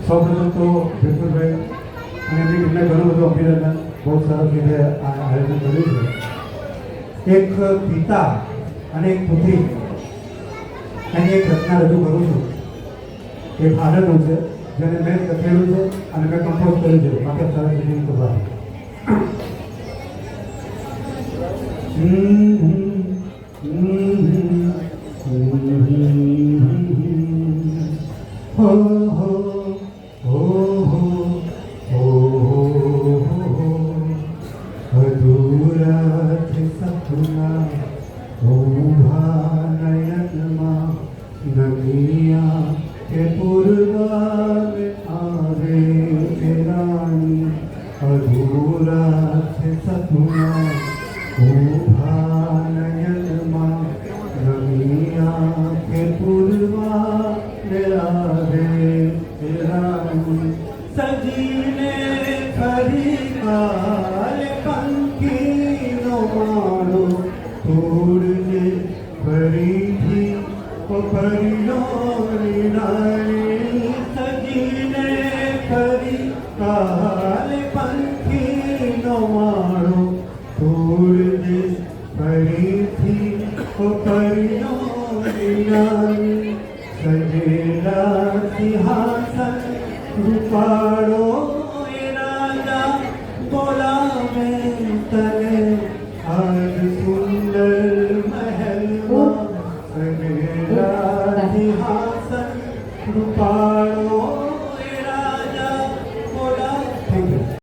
સૌપ્રથમ તો વિપુલભાઈ અને એમની ટીમને ઘણું બધું અભિનંદન. બહુ સરસ રીતે આ આયોજન કર્યું છે. એક પિતા અને એક પુત્રી એની એક રચના રજૂ કરું છું. એ ફાધરનું છે, જેને મેં લખેલું છે અને મેં કમ્પોઝ કર્યું છે. માતા સરસ્વતીની કૃપા. હો હો હો હો અધૂરા છે સપના ઊભા નયનમાં નદિયા કે પૂર્વાને આવે કે રાણી. અધૂરા છે સપના ઊભા નયનમાં નદિયા કે પૂર્વાને આવે કે રાણી. સજીને ફરી કાલે પંખીનો માળો તોડને ફરીથી પરિણો રાણી. સજીને ફરી કાલે પંખીનો માળો તોડને ફરીથી પરિણો રાણી. સજેલા સિંહાસન રૂપાળો